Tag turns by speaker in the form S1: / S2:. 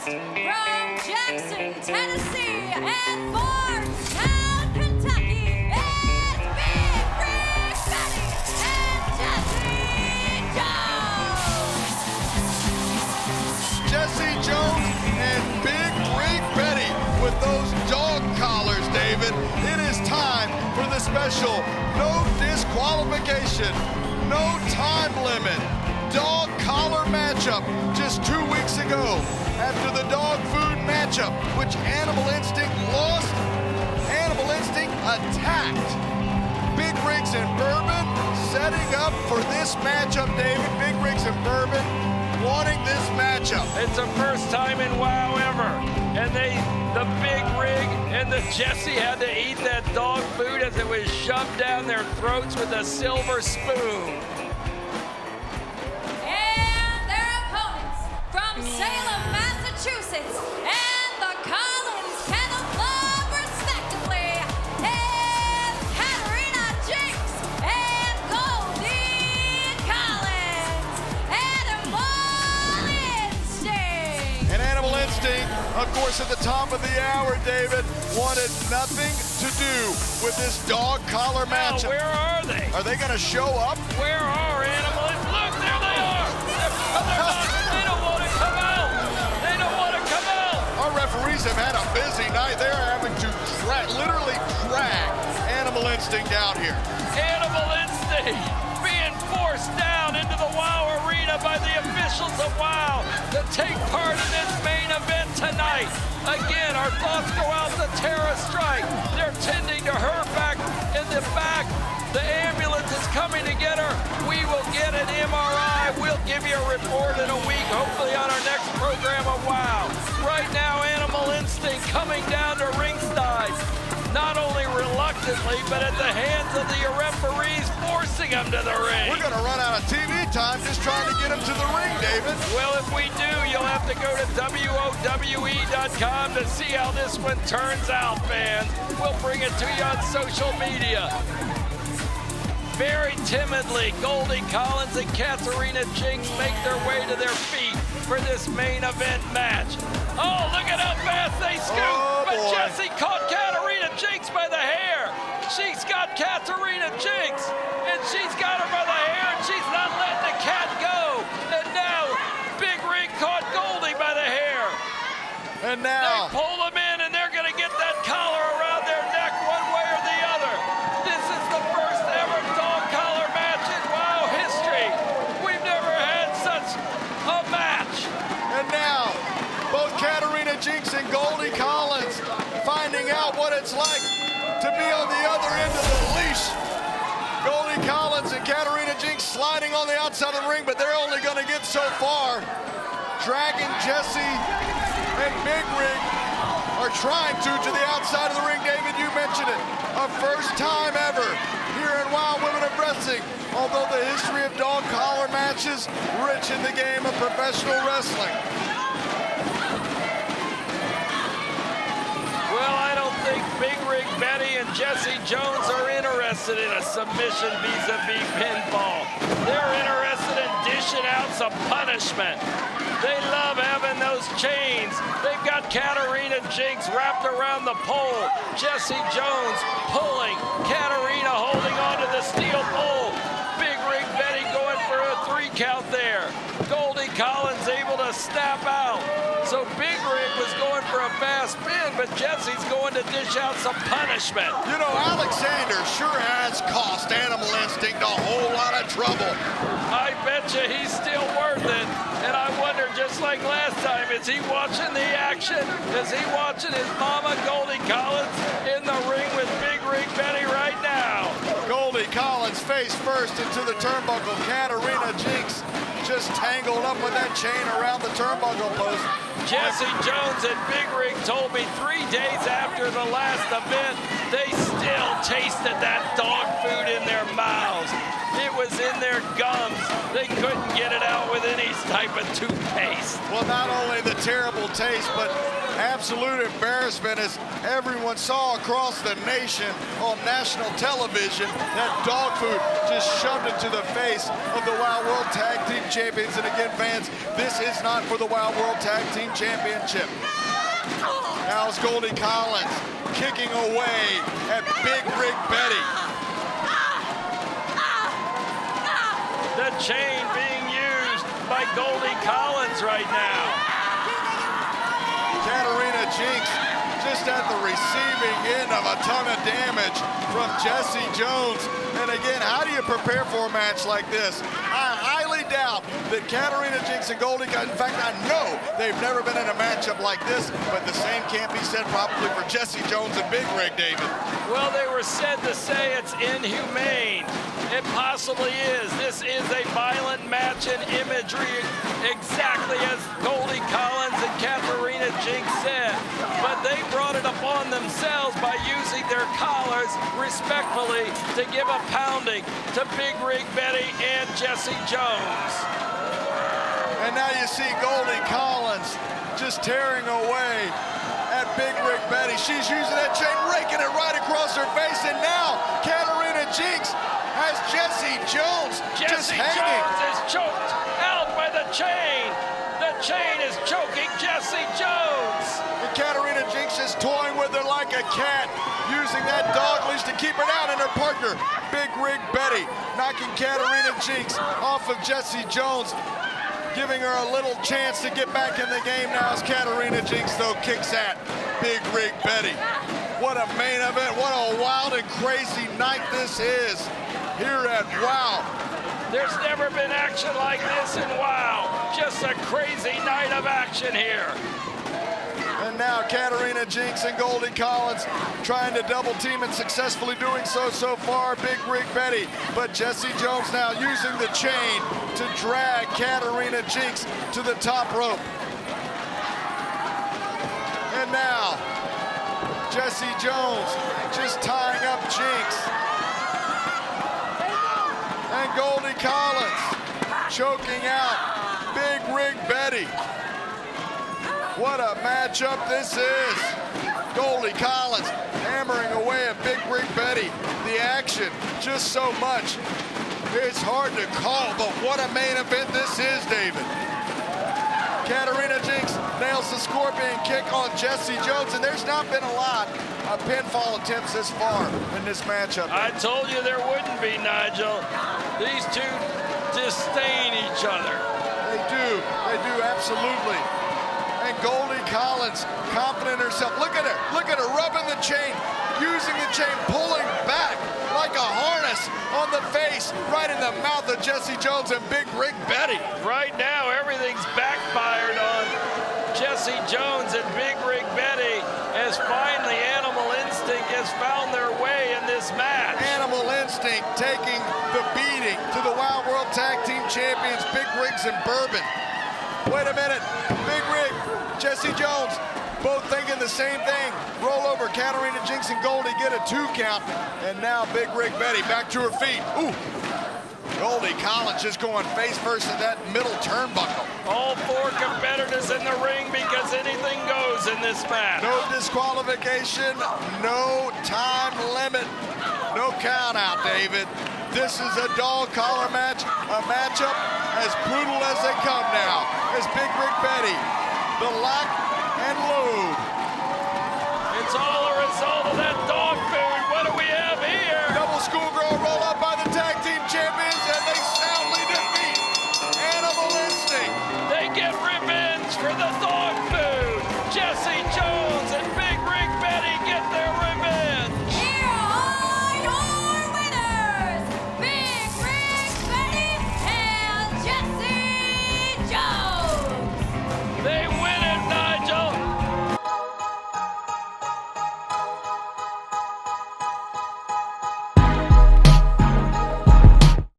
S1: from Jackson, Tennessee, and Bardstown, Kentucky, it's Big Rig Betty and Jessie Jones.
S2: Jessie Jones and Big Rig Betty with those dog collars, David. It is time for the special no disqualification, no time limit dog collar matchup just 2 weeks ago. After the dog food matchup, which Animal Instinct lost, Animal Instinct attacked. Big Rigs and Bourbon setting up for this matchup, David. Big Rigs and Bourbon wanting this matchup.
S3: It's the first time in WOW ever. And the Big Rig and the Jessie had to eat that dog food as it was shoved down their throats with a silver spoon.
S1: And their opponents from Salem, Massachusetts, and the Collins Kennel Club, respectively, is Katarina Jinx and Goldie Collins. Animal Instinct.
S2: And Animal Instinct, of course, at the top of the hour, David, wanted nothing to do with this dog collar matchup.
S3: Where are they?
S2: Are they going to show up?
S3: Where are Animal Instinct? Look, there they are. They don't want to come out. They don't want to come out.
S2: Our referees have had a busy night. They are having to literally drag Animal Instinct out here.
S3: Animal Instinct being forced down into the WOW arena by the officials of WOW to take part in this main event tonight. Again, our thoughts go out to Tara Strike. They're tending to her back in the back. The ambulance is coming to get her. We will get an MRI. We'll give you a report in a week, hopefully on our next program of WOW. Right now, Animal Instinct coming down to ringside. Not only reluctantly, but at the hands of the referees forcing them to the ring.
S2: We're going to run out of TV time just trying to get them to the ring, David.
S3: Well, if we do, you'll have to go to WOWE.com to see how this one turns out, fans. We'll bring it to you on social media. Very timidly, Goldie Collins and Katarina Jinx make their way to their feet for this main event match. Oh, look at how fast they scoot.
S2: Oh,
S3: but
S2: boy.
S3: Jessie caught Katarina Jinx by the hair. She's got Katarina Jinx, and she's got her by the hair, and she's not letting the cat go. And now, Big Rig caught Goldie by the hair.
S2: And
S3: They
S2: now,
S3: pull them in, and they're going to get that collar around their neck one way or the other. This is the first ever dog collar match in WOW history. We've never had such a match.
S2: and now, both Katarina Jinx and Goldie Collins finding out what it's like to be on the other end of the leash. Goldie Collins and Katarina Jinx sliding on the outside of the ring, but they're only going to get so far. Dragging Jessie and Big Rig are trying to the outside of the ring. David, you mentioned it. A first time ever here in WOW Women of Wrestling. Although the history of dog collar matches rich in the game of professional wrestling.
S3: Well, I don't think Big Rig Betty and Jessie Jones are interested in a submission vis-a-vis pinfall. They're interested in dishing out some punishment. They love having those chains. They've got Katarina Jinx wrapped around the pole. Jessie Jones pulling. Katarina holding onto the steel pole. Big Rig Betty going for a 3 count there. Goldie Collins able to snap out. So Big Rig was going for a fast spin, but Jessie's going to dish out some punishment.
S2: You know, Alexander sure has cost Animal Instinct a whole lot of trouble.
S3: I bet you he's still worth it. And I wonder, just like last time, is he watching the action? Is he watching his mama, Goldie Collins, in the ring with Big Rig Betty right now?
S2: Goldie Collins face first into the turnbuckle. Katarina Jinx just tangled up with that chain around the turnbuckle post.
S3: Jessie Jones and Big Rig told me 3 days after the last event, they still tasted that dog food in their mouths. It was in their gums. They couldn't get it out with any type of toothpaste.
S2: Well, not only the terrible taste, but absolute embarrassment as everyone saw across the nation on national television that dog food just shoved into the face of the WOW World Tag Team Champions. And again, fans, this is not for the WOW World Tag Team Championship. Now it's Goldie Collins kicking away at Big Rig Betty.
S3: The chain being used by Goldie Collins right now.
S2: Katarina Jinx just at the receiving end of a ton of damage from Jessie Jones. And again, how do you prepare for a match like this? I highly doubt that Katarina Jinx and Goldie, in fact, I know they've never been in a matchup like this, but the same can't be said probably for Jessie Jones and Big Rig, David.
S3: Well, they were said to say it's inhumane. It possibly is. This is a violent match in imagery, exactly as Goldie Collins and Katarina Jinx said. But they brought it upon themselves by using their collars respectfully to give a pounding to Big Rig Betty and Jessie Jones.
S2: And now you see Goldie Collins just tearing away at Big Rig Betty. She's using that chain, raking it right across her face, and now Katarina Jinx has Jessie Jones just hanging.
S3: Jessie Jones is choked out by the chain. The chain is choking Jessie Jones.
S2: And Katarina Jinx is toying with her like a cat, using that dog leash to keep her down, and her partner, Big Rig Betty, knocking Katarina Jinx off of Jessie Jones, giving her a little chance to get back in the game now as Katarina Jinx, though, kicks at Big Rig Betty. What a main event, what a wild and crazy night this is here at WOW.
S3: There's never been action like this in WOW. Just a crazy night of action here.
S2: And now Katarina Jinx and Goldie Collins trying to double team and successfully doing so far, Big Rig Betty. But Jessie Jones now using the chain to drag Katarina Jinx to the top rope. And now Jessie Jones just tying up Jinx. And Goldie Collins choking out Big Rig Betty. What a matchup this is. Goldie Collins hammering away at Big Rig Betty. The action, just so much. It's hard to call, but what a main event this is, David. Katarina Jinx nails the scorpion kick on Jessie Jones, and there's not been a lot of pinfall attempts this far in this matchup.
S3: I told you there wouldn't be, Nigel. These two disdain each other.
S2: They do, absolutely. And Goldie Collins, confident in herself. Look at her rubbing the chain, using the chain, pulling back like a harness on the face, right in the mouth of Jessie Jones and Big Rig Betty.
S3: Right now, everything's backfired on Jessie Jones and Big Rig Betty, as finally Animal Instinct has found their way in this match.
S2: Animal Instinct taking the beating to the WOW World Tag Team Champions, Big Rigs and Bourbon. Wait a minute, Big Rig, Jessie Jones, both thinking the same thing. Roll over, Katarina Jinx and Goldie get a 2 count. And now Big Rig Betty back to her feet. Ooh, Goldie Collins just going face first in that middle turnbuckle.
S3: All 4 competitors in the ring because anything goes in this match.
S2: No disqualification, no time limit, no count out, David. This is a dog collar match, a matchup as brutal as they come now. As Big Rig Betty, the lock and load.
S3: It's all a result of that dog food. What do we have here?
S2: Double schoolgirl